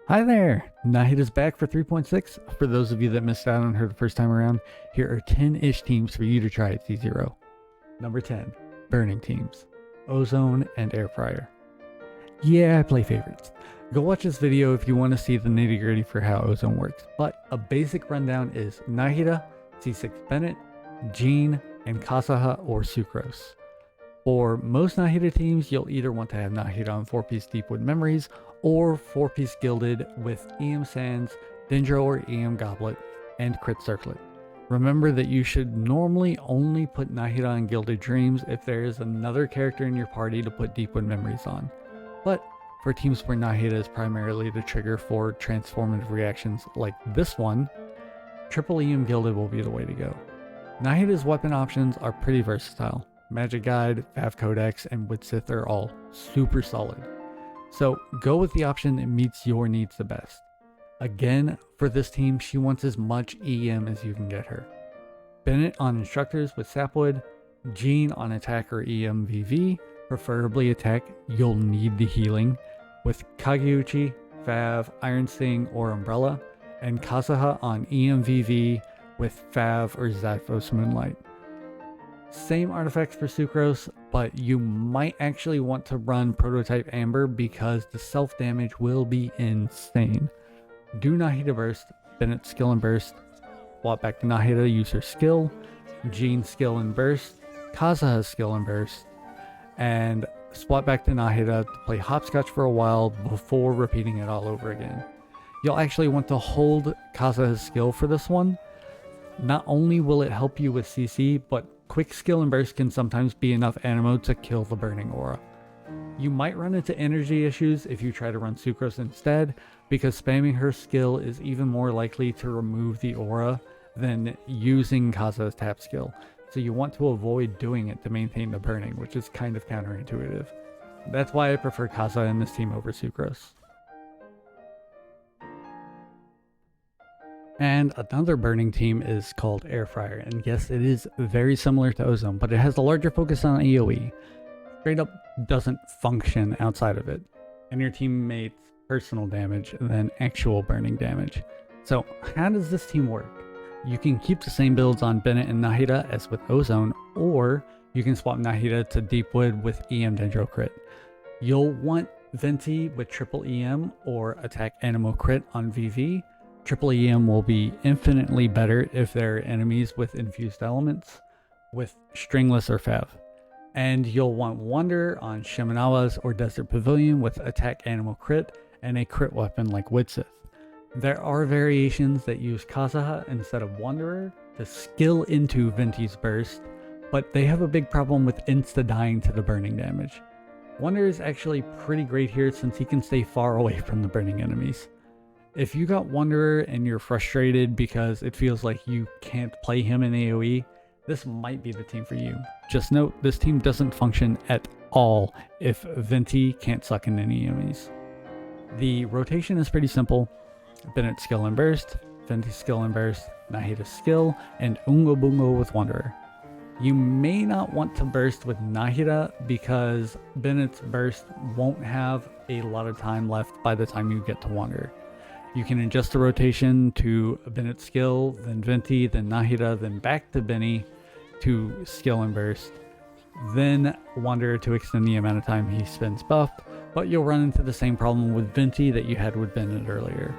Hi there! Nahida's back for 3.6. For those of you that missed out on her the first time around, here are 10-ish teams for you to try at C0. Number 10, Burning teams. Ozone and Air Fryer. Yeah, I play favorites. Go watch this video if you want to see the nitty gritty for how Ozone works, but a basic rundown is Nahida, C6 Bennett, Jean, and Kasaha or Sucrose. For most Nahida teams, you'll either want to have Nahida on 4-piece Deepwood Memories or 4-piece Gilded with EM Sands, Dendro or EM Goblet, and Crit Circlet. Remember that you should normally only put Nahida on Gilded Dreams if there is another character in your party to put Deepwood Memories on. But for teams where Nahida is primarily the trigger for transformative reactions like this one, Triple EM Gilded will be the way to go. Nahida's weapon options are pretty versatile. Magic Guide, Fav Codex, and Widsith are all super solid. So go with the option that meets your needs the best. Again, for this team, she wants as much EM as you can get her. Bennett on Instructors with Sapwood, Jean on Attack or EM VV, preferably Attack, you'll need the healing, with Kageuchi, Fav, Iron Sting, or Umbrella, and Kasaha on EM VV with Fav or Zathos Moonlight. Same artifacts for Sucrose, but you might actually want to run Prototype Amber because the self-damage will be insane. Do Nahida Burst, Bennett Skill and Burst, swap back to Nahida, use her skill, Jean Skill and Burst, Kasaha's Skill and Burst, and swap back to Nahida to play Hopscotch for a while before repeating it all over again. You'll actually want to hold Kasaha's skill for this one. Not only will it help you with CC, but quick skill and burst can sometimes be enough Anemo to kill the burning aura. You might run into energy issues if you try to run Sucrose instead, because spamming her skill is even more likely to remove the aura than using Kasa's tap skill. So you want to avoid doing it to maintain the burning, which is kind of counterintuitive. That's why I prefer Kasa in this team over Sucrose. And another burning team is called Air Fryer, and yes, it is very similar to Ozone, but it has a larger focus on AoE. Straight up doesn't function outside of it, and your teammates' personal damage than actual burning damage. So how does this team work? You can keep the same builds on Bennett and Nahida as with Ozone, or you can swap Nahida to Deepwood with EM Dendro Crit. You'll want Venti with triple EM or attack Anemo Crit on VV. Triple EM will be infinitely better if there are enemies with infused elements, with Stringless or Fav. And you'll want Wonder on Shimenawa's or Desert Pavilion with attack Anemo Crit and a crit weapon like Widsith. There are variations that use Kasaha instead of Wanderer to skill into Venti's burst, but they have a big problem with insta-dying to the burning damage. Wanderer is actually pretty great here since he can stay far away from the burning enemies. If you got Wanderer and you're frustrated because it feels like you can't play him in AoE, this might be the team for you. Just note, this team doesn't function at all if Venti can't suck in any enemies. The rotation is pretty simple. Bennett Skill and Burst, Venti Skill and Burst, Nahida Skill, and Ungo Bungo with Wanderer. You may not want to burst with Nahida because Bennett's burst won't have a lot of time left by the time you get to Wanderer. You can adjust the rotation to Bennett Skill, then Venti, then Nahida, then back to Benny to Skill and Burst, then Wanderer to extend the amount of time he spends buffed, but you'll run into the same problem with Venti that you had with Bennett earlier.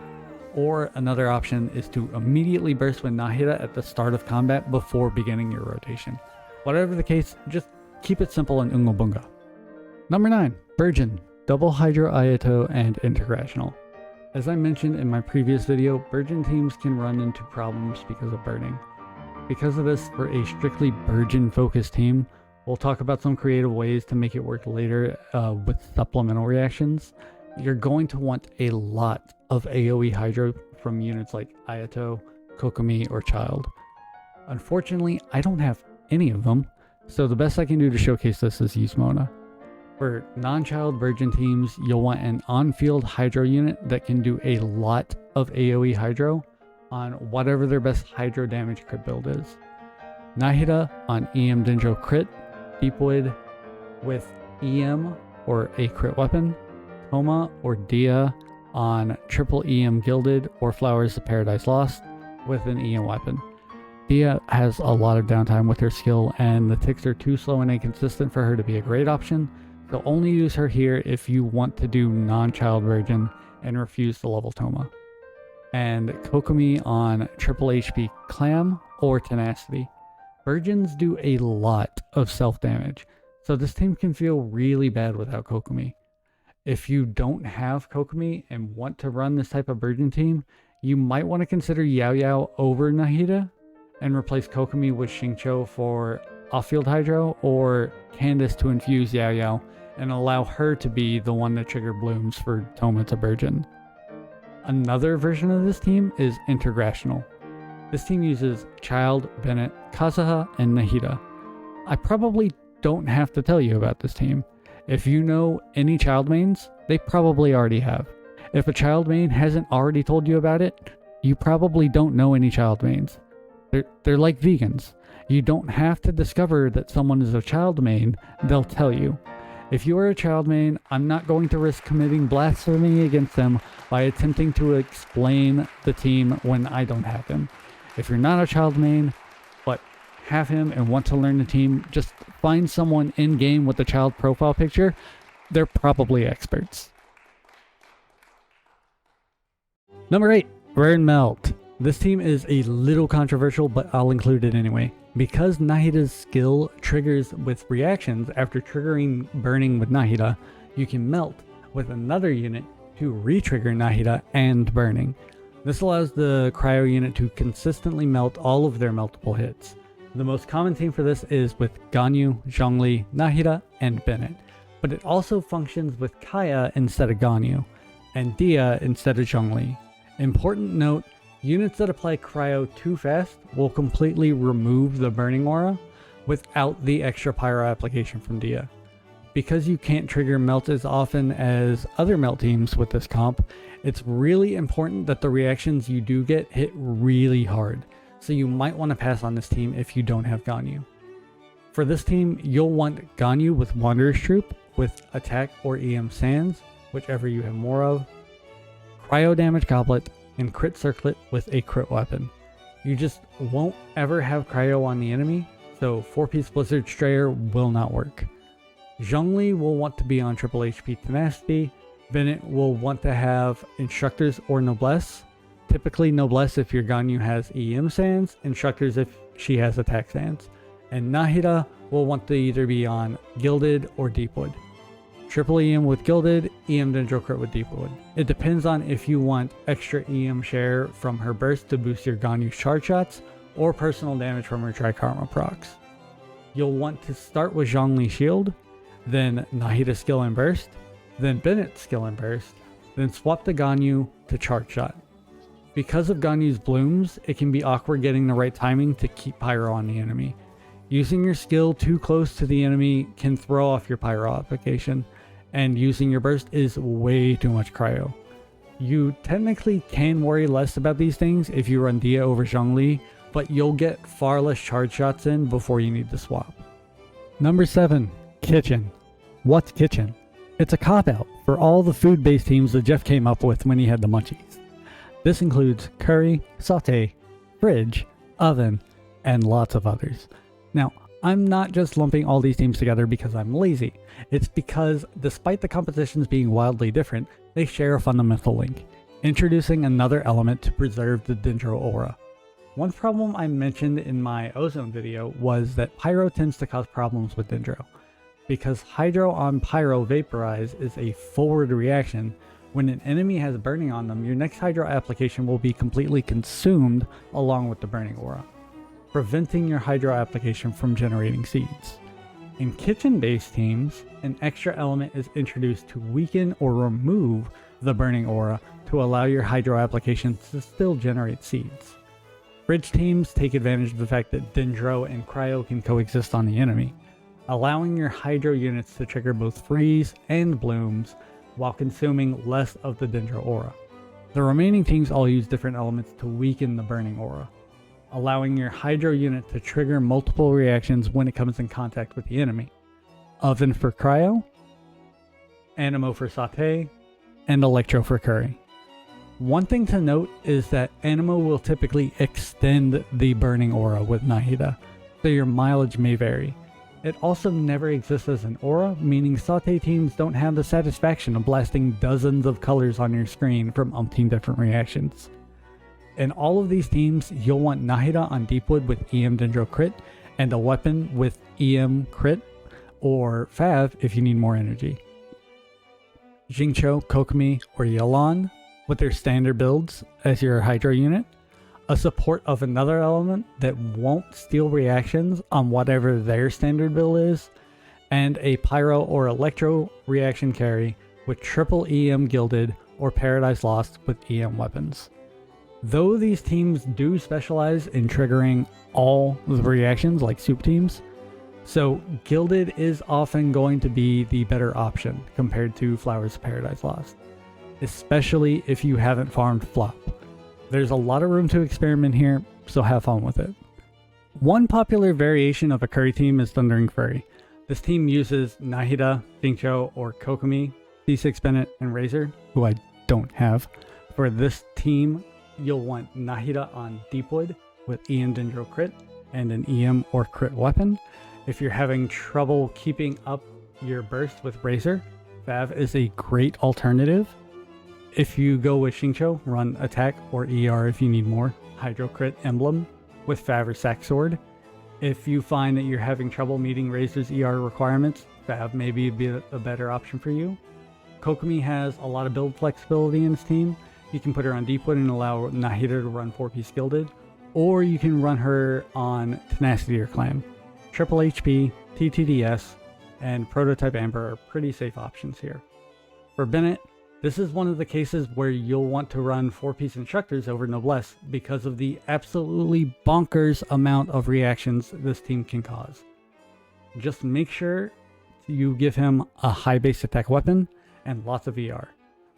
Or another option is to immediately burst with Nahida at the start of combat before beginning your rotation. Whatever the case, just keep it simple and Ungo Bunga. Number 9, Burgeon, Double Hydro Ayato and Intergrassional. As I mentioned in my previous video, Burgeon teams can run into problems because of burning. Because of this, for a strictly Burgeon focused team, we'll talk about some creative ways to make it work later with supplemental reactions. You're going to want a lot of AoE Hydro from units like Ayato, Kokomi, or Child. Unfortunately, I don't have any of them, so the best I can do to showcase this is use Mona. For non-Child Burgeon teams, you'll want an on-field Hydro unit that can do a lot of AoE Hydro on whatever their best Hydro damage crit build is. Nahida on EM Dendro Crit, Deepwood with EM or a crit weapon, Toma or Dia on triple EM Gilded or Flowers of Paradise Lost with an EM weapon. Dia has a lot of downtime with her skill, and the ticks are too slow and inconsistent for her to be a great option, so only use her here if you want to do non-child Burgeon and refuse to level Toma. And Kokomi on triple HP Clam or Tenacity. Burgeons do a lot of self-damage, so this team can feel really bad without Kokomi. If you don't have Kokomi and want to run this type of Burgeon team, you might want to consider Yao Yao over Nahida and replace Kokomi with Xingqiu for off-field Hydro, or Candace to infuse Yao Yao and allow her to be the one that trigger blooms for Toma to Burgeon. Another version of this team is Intergrassional. This team uses Child, Bennett, Kazuha, and Nahida. I probably don't have to tell you about this team. If you know any Child mains, they probably already have. If a Child main hasn't already told you about it, you probably don't know any Child mains. They're like vegans. You don't have to discover that someone is a Child main, they'll tell you. If you are a Child main, I'm not going to risk committing blasphemy against them by attempting to explain the team when I don't have him. If you're not a Child main, but have him and want to learn the team, just find someone in-game with a Child profile picture. They're probably experts. Number 8, Burnmelt. This team is a little controversial, but I'll include it anyway. Because Nahida's skill triggers with reactions after triggering burning with Nahida, you can melt with another unit to re-trigger Nahida and burning. This allows the cryo unit to consistently melt all of their meltable hits. The most common team for this is with Ganyu, Zhongli, Nahida, and Bennett, but it also functions with Kaya instead of Ganyu, and Dia instead of Zhongli. Important note, units that apply cryo too fast will completely remove the burning aura without the extra pyro application from Dia. Because you can't trigger melt as often as other melt teams with this comp, it's really important that the reactions you do get hit really hard, so you might want to pass on this team if you don't have Ganyu. For this team, you'll want Ganyu with Wanderer's Troop with attack or EM Sands, whichever you have more of, cryo damage Goblet, and crit circlet with a crit weapon. You just won't ever have cryo on the enemy, so 4-piece Blizzard Strayer will not work. Zhongli will want to be on triple HP Tenacity. Bennett will want to have Instructors or Noblesse. Typically Noblesse if your Ganyu has EM Sands, Instructors if she has attack Sands. And Nahida will want to either be on Gilded or Deepwood. Triple EM with Gilded, EM Dendro Crit with Deepwood. It depends on if you want extra EM share from her burst to boost your Ganyu's charge shots, or personal damage from her Trikarma procs. You'll want to start with Zhongli Shield, then Nahida Skill and Burst, then Bennett Skill and Burst, then swap the Ganyu to Charge Shot. Because of Ganyu's blooms, it can be awkward getting the right timing to keep Pyro on the enemy. Using your skill too close to the enemy can throw off your Pyro application, and using your burst is way too much cryo. You technically can worry less about these things if you run Dia over Zhongli, but you'll get far less charge shots in before you need to swap. Number 7, Kitchen. What's Kitchen? It's a cop-out for all the food-based teams that Jeff came up with when he had the munchies. This includes curry, saute, fridge, oven, and lots of others. Now, I'm not just lumping all these teams together because I'm lazy. It's because, despite the compositions being wildly different, they share a fundamental link, introducing another element to preserve the Dendro aura. One problem I mentioned in my Ozone video was that Pyro tends to cause problems with Dendro. Because Hydro on Pyro Vaporize is a forward reaction, when an enemy has burning on them, your next Hydro application will be completely consumed along with the burning aura, preventing your Hydro application from generating seeds. In kitchen-based teams, an extra element is introduced to weaken or remove the burning aura to allow your Hydro application to still generate seeds. Bridge teams take advantage of the fact that Dendro and Cryo can coexist on the enemy, allowing your Hydro units to trigger both freeze and blooms while consuming less of the Dendro aura. The remaining teams all use different elements to weaken the burning aura, allowing your Hydro unit to trigger multiple reactions when it comes in contact with the enemy. Oven for Cryo, Anemo for Saute, and Electro for Curry. One thing to note is that Anemo will typically extend the burning aura with Nahida, so your mileage may vary. It also never exists as an aura, meaning Saute teams don't have the satisfaction of blasting dozens of colors on your screen from umpteen different reactions. In all of these teams, you'll want Nahida on Deepwood with EM Dendro crit, and a weapon with EM crit, or Fav if you need more energy. Xingqiu, Kokomi, or Yelan with their standard builds as your Hydro unit, a support of another element that won't steal reactions on whatever their standard build is, and a Pyro or Electro reaction carry with triple EM Gilded or Paradise Lost with EM weapons. Though these teams do specialize in triggering all the reactions like soup teams, so Gilded is often going to be the better option compared to Flowers of Paradise Lost, especially if you haven't farmed Flop. There's a lot of room to experiment here, so have fun with it. One popular variation of a curry team is Thundering Furry. This team uses Nahida, Xingqiu, or Kokomi, C6 Bennett, and Razor, who I don't have. For this team, you'll want Nahida on Deepwood with EM Dendro crit and an EM or crit weapon. If you're having trouble keeping up your burst with Razor, Fav is a great alternative. If you go with Xingqiu, run Attack or ER if you need more Hydro crit emblem with Fav or Sack Sword. If you find that you're having trouble meeting Razor's ER requirements, Fav may be a better option for you. Kokomi has a lot of build flexibility in his team. You can put her on Deepwood and allow Nahida to run 4-piece Gilded, or you can run her on Tenacity or Clam. Triple HP, TTDS, and Prototype Amber are pretty safe options here. For Bennett, this is one of the cases where you'll want to run 4-piece Instructors over Noblesse because of the absolutely bonkers amount of reactions this team can cause. Just make sure you give him a high base attack weapon and lots of ER.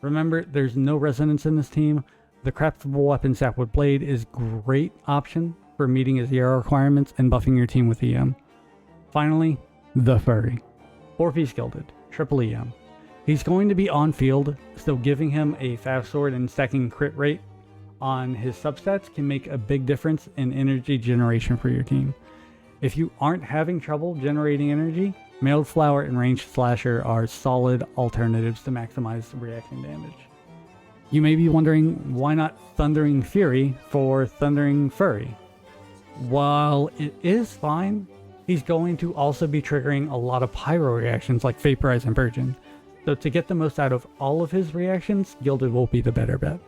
Remember, there's no resonance in this team. The craftable weapon Sapwood Blade is a great option for meeting his ER requirements and buffing your team with EM. Finally, the Furry. 4-piece Gilded, triple EM. He's going to be on field, so giving him a Fav Sword and stacking crit rate on his substats can make a big difference in energy generation for your team. If you aren't having trouble generating energy, Mailed Flower and Ranged Slasher are solid alternatives to maximize reaction damage. You may be wondering, why not Thundering Fury for Thundering Furry? While it is fine, he's going to also be triggering a lot of pyro reactions like Vaporize and Burgeon. So to get the most out of all of his reactions, Gilded will be the better bet.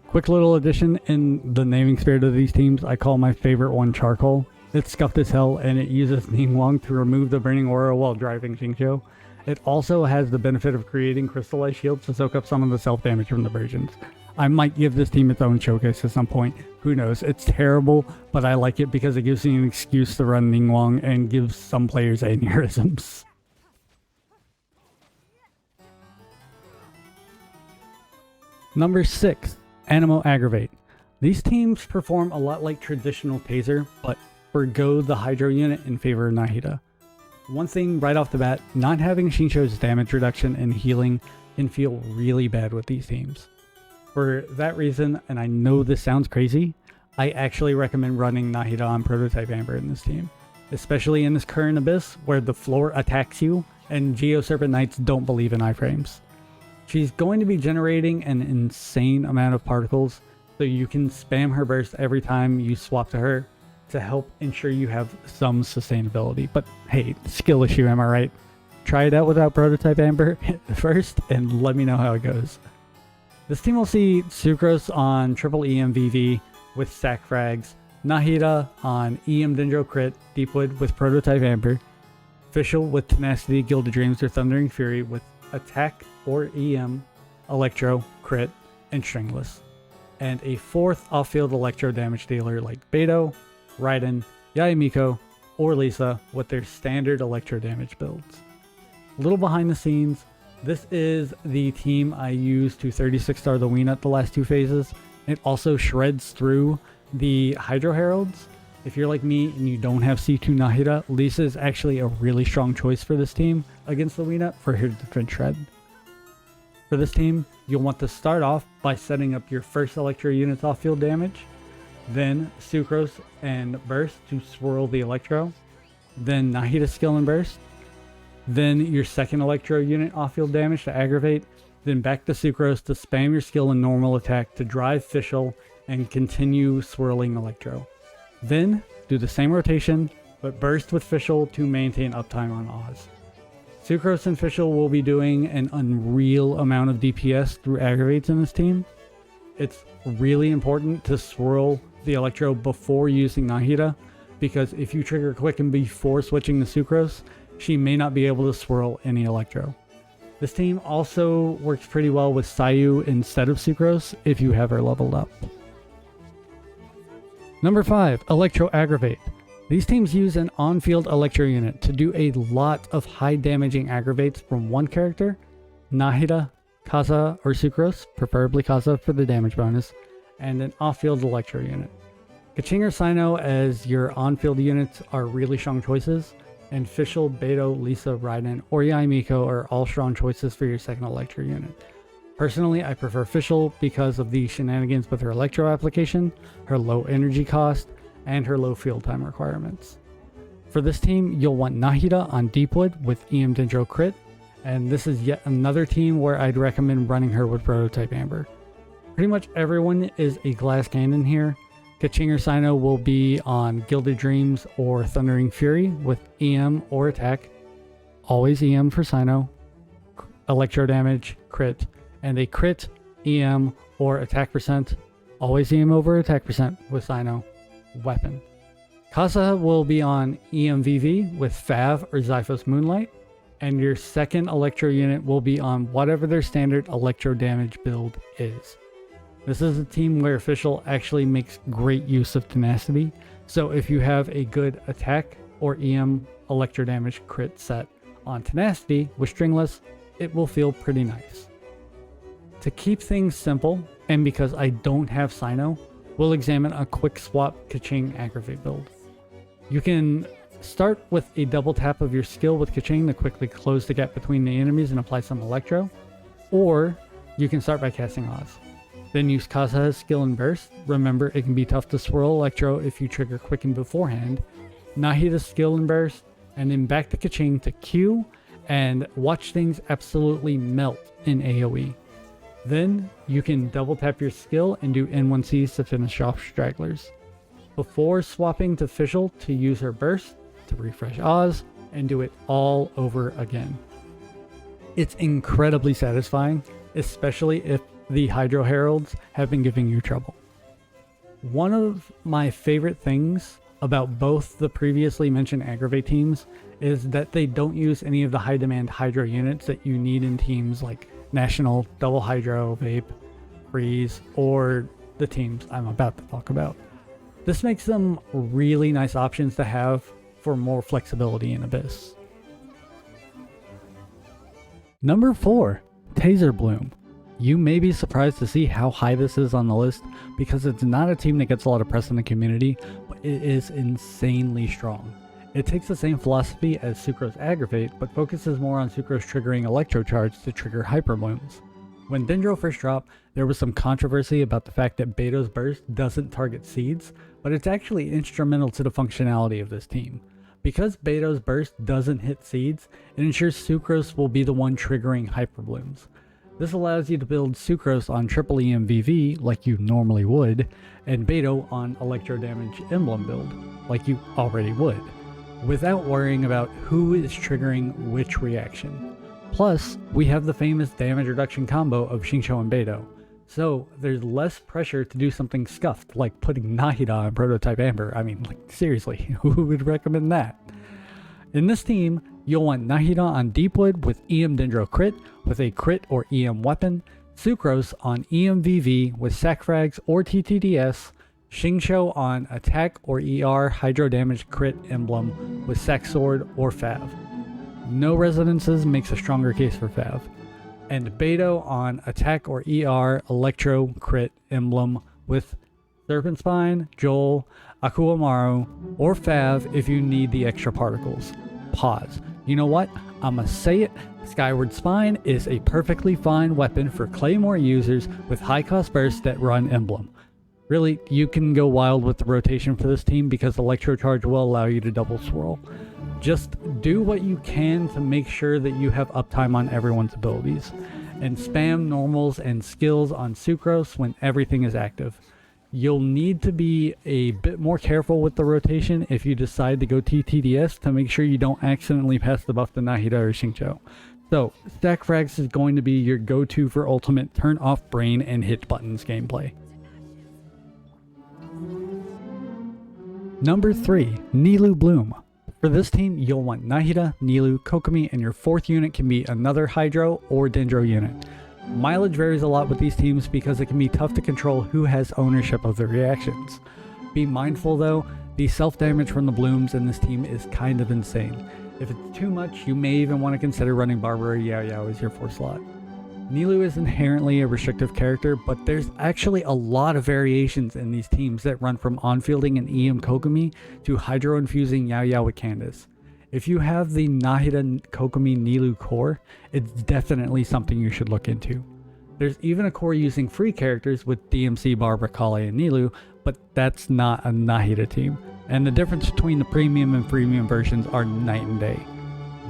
Quick little addition in the naming spirit of these teams, I call my favorite one Charcoal. It's scuffed as hell and it uses Ningguang to remove the burning aura while driving Xingqiu. It also has the benefit of creating crystallized shields to soak up some of the self-damage from the Burgeons. I might give this team its own showcase at some point. Who knows? It's terrible, but I like it because it gives me an excuse to run Ningguang and gives some players aneurysms. Number 6, Anemo Aggravate. These teams perform a lot like traditional Taser, but forgo the Hydro unit in favor of Nahida. One thing right off the bat, not having Xingqiu's damage reduction and healing can feel really bad with these teams. For that reason, and I know this sounds crazy, I actually recommend running Nahida on Prototype Amber in this team, especially in this current abyss where the floor attacks you and Geo Serpent Knights don't believe in iframes. She's going to be generating an insane amount of particles, so you can spam her burst every time you swap to her to help ensure you have some sustainability. But hey, skill issue, am I right? Try it out without Prototype Amber first and let me know how it goes. This team will see Sucrose on triple EMVV with stack frags, Nahida on EM Dendro crit, Deepwood with Prototype Amber, Fischl with Tenacity, Gilded Dreams, or Thundering Fury with Attack or EM, Electro, Crit, and Stringless. And a 4th off-field Electro damage dealer like Beto, Raiden, Yayamiko, or Lisa with their standard Electro damage builds. A little behind the scenes, this is the team I used to 36-star the Weenut the last 2 phases. It also shreds through the Hydro Heralds. If you're like me and you don't have C2 Nahida, Lisa is actually a really strong choice for this team against the Weenut for her to defend Shred. For this team, you'll want to start off by setting up your first Electro unit's off-field damage, then Sucrose and Burst to swirl the Electro, then Nahida skill and Burst, then your second Electro unit off-field damage to aggravate, then back to Sucrose to spam your skill and normal attack to drive Fischl and continue swirling Electro. Then do the same rotation, but Burst with Fischl to maintain uptime on Oz. Sucrose and Fischl will be doing an unreal amount of DPS through aggravates in this team. It's really important to swirl the Electro before using Nahida, because if you trigger Quicken before switching to Sucrose, she may not be able to swirl any Electro. This team also works pretty well with Sayu instead of Sucrose if you have her leveled up. Number 5, Electro Aggravate. These teams use an on-field Electro unit to do a lot of high damaging aggravates from one character, Nahida, Kaza, or Sucrose, preferably Kaza for the damage bonus, and an off-field Electro unit. Kaching or Sino as your on-field units are really strong choices, and Fischl, Beto, Lisa, Raiden, or Yai Miko are all strong choices for your second Electro unit. Personally, I prefer Fischl because of the shenanigans with her Electro application, her low energy cost, and her low field time requirements. For this team, you'll want Nahida on Deepwood with EM Dendro Crit, and this is yet another team where I'd recommend running her with Prototype Amber. Pretty much everyone is a glass cannon here. Kaching or Sino will be on Gilded Dreams or Thundering Fury with EM or attack. Always EM for Sino, Electro damage, crit, and a crit, EM, or attack percent. Always EM over attack percent with Sino. Weapon. Kaza will be on EMVV with Fav or Zyphos Moonlight, and your second Electro unit will be on whatever their standard Electro damage build is. This is a team where Fischl actually makes great use of tenacity, so if you have a good attack or EM Electro damage crit set on tenacity with Stringless, it will feel pretty nice. To keep things simple, and because I don't have Sino, we'll examine a quick swap Kaching Aggravate build. You can start with a double tap of your skill with Kaching to quickly close the gap between the enemies and apply some Electro, or you can start by casting Oz. Then use Kaza's skill and burst. Remember, it can be tough to swirl Electro if you trigger Quicken beforehand. Nahida's skill and burst, and then back to Kaching to Q, and watch things absolutely melt in AoE. Then you can double tap your skill and do N1Cs to finish off stragglers, before swapping to Fischl to use her burst to refresh Oz and do it all over again. It's incredibly satisfying, especially if the Hydro Heralds have been giving you trouble. One of my favorite things about both the previously mentioned Aggravate teams is that they don't use any of the high demand Hydro units that you need in teams like National, Double Hydro, Vape, Freeze, or the teams I'm about to talk about. This makes them really nice options to have for more flexibility in Abyss. Number 4, Taserbloom. You may be surprised to see how high this is on the list because it's not a team that gets a lot of press in the community, but it is insanely strong. It takes the same philosophy as Sucrose Aggravate, but focuses more on Sucrose triggering Electro Charge to trigger Hyperblooms. When Dendro first dropped, there was some controversy about the fact that Beto's Burst doesn't target seeds, but it's actually instrumental to the functionality of this team. Because Beto's Burst doesn't hit seeds, it ensures Sucrose will be the one triggering Hyperblooms. This allows you to build Sucrose on triple EMVV like you normally would, and Beto on Electro Damage Emblem build like you already would, without worrying about who is triggering which reaction. Plus, we have the famous damage reduction combo of Xingqiu and Beto, so there's less pressure to do something scuffed like putting Nahida on Prototype Amber. I mean, like, seriously, who would recommend that? In this team, you'll want Nahida on Deepwood with EM Dendro Crit with a crit or EM weapon, Sucrose on EMVV with Sac Frags or TTDS, Xingqiu on Attack or ER Hydro Damage Crit Emblem with Sac Sword or Fav. No resonances makes a stronger case for Fav. And Beto on Attack or ER Electro Crit Emblem with Serpent Spine, Joel, Akuamaru, or Fav if you need the extra particles. Pause. You know what? I'ma say it. Skyward Spine is a perfectly fine weapon for Claymore users with high cost bursts that run Emblem. Really, you can go wild with the rotation for this team because Electro Charge will allow you to double swirl. Just do what you can to make sure that you have uptime on everyone's abilities, and spam normals and skills on Sucrose when everything is active. You'll need to be a bit more careful with the rotation if you decide to go TTDS to make sure you don't accidentally pass the buff to Nahida or Xingqiu. So, Stack Frags is going to be your go-to for ultimate turn off brain and hit buttons gameplay. Number 3, Nilou Bloom. For this team, you'll want Nahida, Nilou, Kokomi, and your 4th unit can be another Hydro or Dendro unit. Mileage varies a lot with these teams because it can be tough to control who has ownership of the reactions. Be mindful though, the self-damage from the blooms in this team is kind of insane. If it's too much, you may even want to consider running Barber or Yao Yao as your 4th slot. Nilou is inherently a restrictive character, but there's actually a lot of variations in these teams that run from on-fielding an EM Kokomi to hydro-infusing Yao Yao with Candace. If you have the Nahida Kokomi Nilou core, it's definitely something you should look into. There's even a core using free characters with DMC, Barbara, Kale, and Nilou, but that's not a Nahida team, and the difference between the premium and freemium versions are night and day.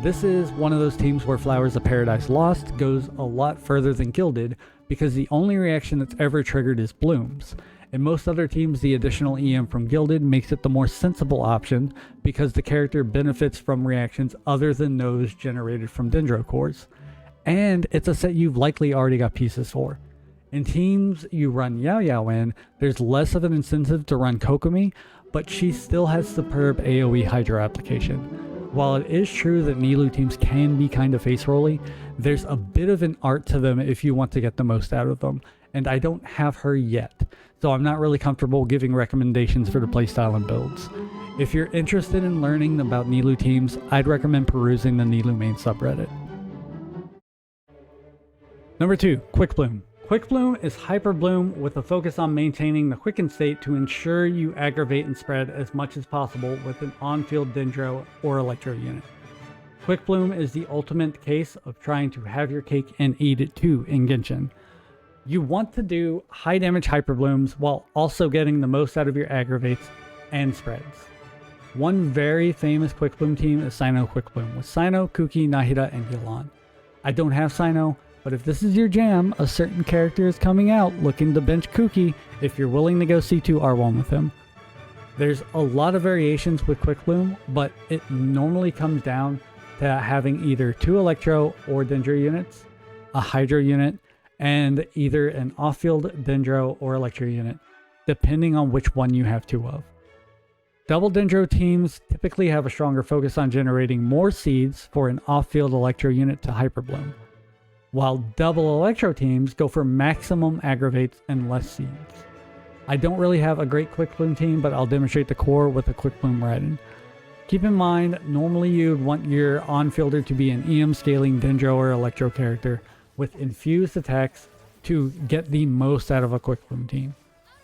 This is one of those teams where Flowers of Paradise Lost goes a lot further than Gilded because the only reaction that's ever triggered is blooms. In most other teams, the additional EM from Gilded makes it the more sensible option because the character benefits from reactions other than those generated from Dendro cores. And it's a set you've likely already got pieces for. In teams you run Yao Yao in, there's less of an incentive to run Kokomi, but she still has superb AoE Hydro application. While it is true that Nilou teams can be kind of face rolly, there's a bit of an art to them if you want to get the most out of them, and I don't have her yet, so I'm not really comfortable giving recommendations for the playstyle and builds. If you're interested in learning about Nilou teams, I'd recommend perusing the Nilou main subreddit. Number 2, Quickbloom. Quickbloom is Hyperbloom with a focus on maintaining the quicken state to ensure you aggravate and spread as much as possible with an on-field Dendro or Electro unit. Quickbloom is the ultimate case of trying to have your cake and eat it too in Genshin. You want to do high damage Hyperblooms while also getting the most out of your aggravates and spreads. One very famous Quickbloom team is Sino Quickbloom with Sino, Kuki, Nahida, and Yelan. I don't have Sino, but if this is your jam, a certain character is coming out looking to bench Kuki if you're willing to go C2 R1 with him. There's a lot of variations with Quickbloom, but it normally comes down to having either 2 Electro or Dendro units, a Hydro unit, and either an off-field Dendro or Electro unit, depending on which one you have 2 of. Double Dendro teams typically have a stronger focus on generating more seeds for an off-field Electro unit to Hyperbloom, while double Electro teams go for maximum aggravates and less seeds. I don't really have a great Quickbloom team, but I'll demonstrate the core with a Quickbloom Raiden. Keep in mind, normally you'd want your on-fielder to be an EM scaling Dendro or Electro character with infused attacks to get the most out of a Quickbloom team.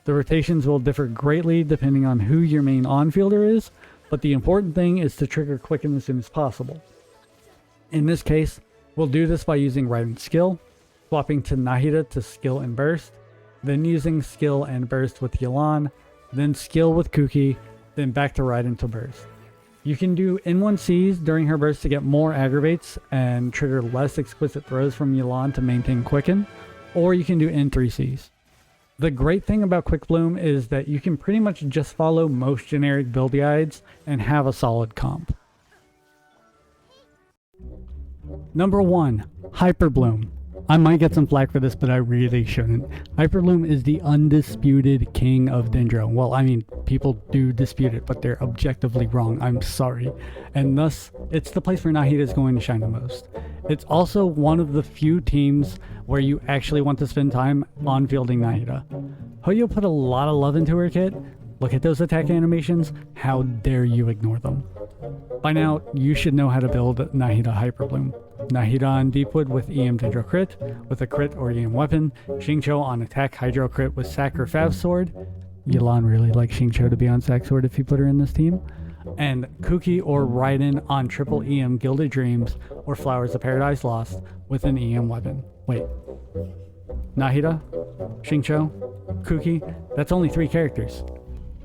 The rotations will differ greatly depending on who your main on-fielder is, but the important thing is to trigger Quicken as soon as possible. In this case, we'll do this by using Raiden's skill, swapping to Nahida to skill and burst, then using skill and burst with Yelan, then skill with Kuki, then back to Raiden to burst. You can do N1Cs during her burst to get more aggravates and trigger less exquisite throws from Yelan to maintain Quicken, or you can do N3Cs. The great thing about Quickbloom is that you can pretty much just follow most generic build guides and have a solid comp. Number 1, Hyperbloom. I might get some flack for this, but I really shouldn't. Hyperbloom is the undisputed king of Dendro. Well, I mean, people do dispute it, but they're objectively wrong. I'm sorry. And thus, it's the place where Nahida is going to shine the most. It's also one of the few teams where you actually want to spend time on fielding Nahida. Hoyo put a lot of love into her kit. Look at those attack animations. How dare you ignore them? By now, you should know how to build Nahida Hyperbloom. Nahida on Deepwood with EM Dendro crit, with a crit or EM weapon. Xingqiu on attack Hydro crit with Sac or Fav sword. Yelan really likes Xingqiu to be on Sac sword if you put her in this team. and Kuki or Raiden on triple EM Gilded Dreams or Flowers of Paradise Lost with an EM weapon. Wait. Nahida? Xingqiu? Kuki? That's only 3 characters.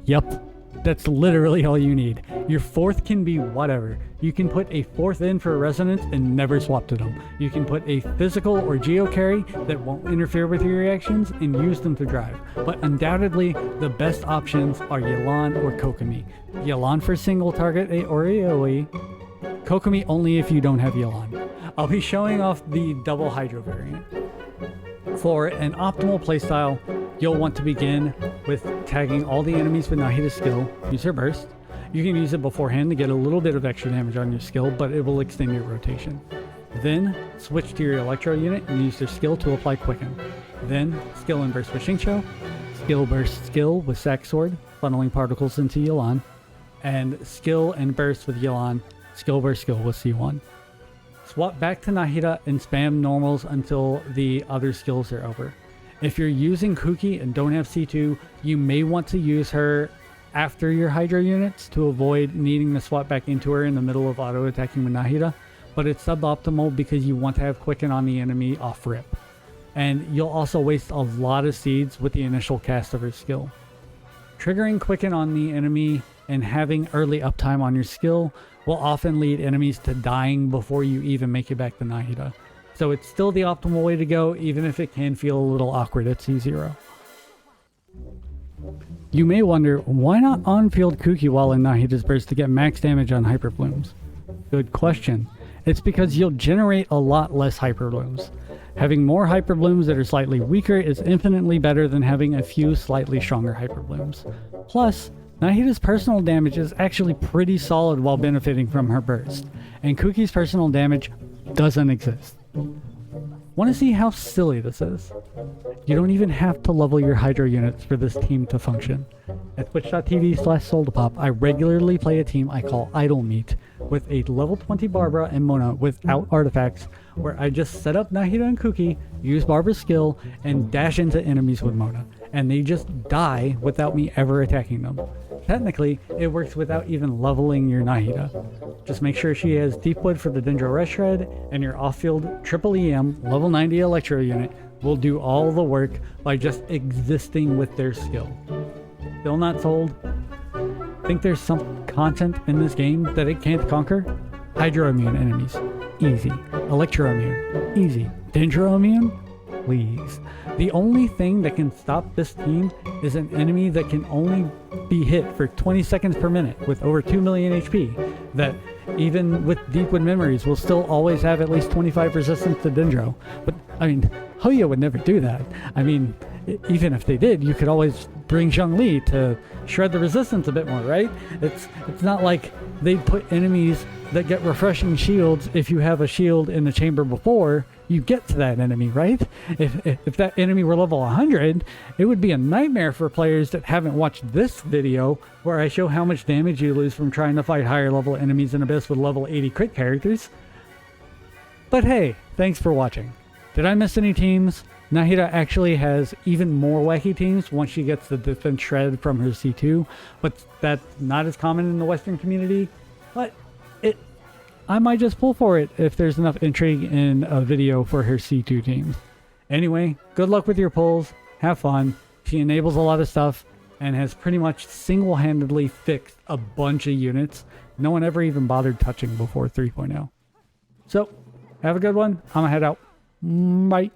Yup. That's literally all you need. Your 4th can be whatever. You can put a 4th in for resonance and never swap to them. You can put a physical or geo carry that won't interfere with your reactions and use them to drive. But undoubtedly, the best options are Yelan or Kokomi. Yelan for single target or AoE. Kokomi only if you don't have Yelan. I'll be showing off the double Hydro variant. For an optimal playstyle, you'll want to begin with tagging all the enemies with Nahida's skill. Use her burst. You can use it beforehand to get a little bit of extra damage on your skill, but it will extend your rotation. Then, switch to your Electro unit and use their skill to apply Quicken. Then, skill and burst with Xingqiu, skill burst skill with Sack Sword, funneling particles into Yelan, and skill and burst with Yelan, skill burst skill with C1. Swap back to Nahida and spam normals until the other skills are over. If you're using Kuki and don't have C2, you may want to use her after your Hydro units to avoid needing to swap back into her in the middle of auto-attacking with Nahida, but it's suboptimal because you want to have Quicken on the enemy off rip. And you'll also waste a lot of seeds with the initial cast of her skill. Triggering Quicken on the enemy and having early uptime on your skill will often lead enemies to dying before you even make it back to Nahida. So it's still the optimal way to go, even if it can feel a little awkward at C0. You may wonder, why not on-field Kuki while in Nahida's burst to get max damage on Hyperblooms? Good question. It's because you'll generate a lot less Hyperblooms. Having more Hyperblooms that are slightly weaker is infinitely better than having a few slightly stronger Hyperblooms. Plus, Nahida's personal damage is actually pretty solid while benefiting from her burst, and Kuki's personal damage doesn't exist. Want to see how silly this is? You don't even have to level your Hydro units for this team to function. At twitch.tv/Souldapop, I regularly play a team I call Idle Meat with a level 20 Barbara and Mona without artifacts, where I just set up Nahida and Kuki, use Barbara's skill, and dash into enemies with Mona, and they just die without me ever attacking them. Technically, it works without even leveling your Nahida. Just make sure she has Deepwood for the Dendro Rush Shred, and your off-field triple EM level 90 Electro unit will do all the work by just existing with their skill. Still not sold? Think there's some content in this game that it can't conquer? Hydro immune enemies. Easy. Electro immune. Easy. Dendro immune? Please. The only thing that can stop this team is an enemy that can only be hit for 20 seconds per minute with over 2 million HP, that even with Deepwood Memories will still always have at least 25 resistance to Dendro. But, I mean, Hoya would never do that. I mean, even if they did, you could always bring Zhongli to shred the resistance a bit more, right? It's not like they'd put enemies that get refreshing shields if you have a shield in the chamber before you get to that enemy, right? If that enemy were level 100, it would be a nightmare for players that haven't watched this video where I show how much damage you lose from trying to fight higher level enemies in Abyss with level 80 crit characters. But hey, thanks for watching. Did I miss any teams? Nahida actually has even more wacky teams once she gets the defense shred from her C2, but that's not as common in the Western community. But I might just pull for it if there's enough intrigue in a video for her C2 teams. Anyway, good luck with your pulls. Have fun. She enables a lot of stuff and has pretty much single-handedly fixed a bunch of units no one ever even bothered touching before 3.0. So, have a good one. I'm gonna head out. Bye.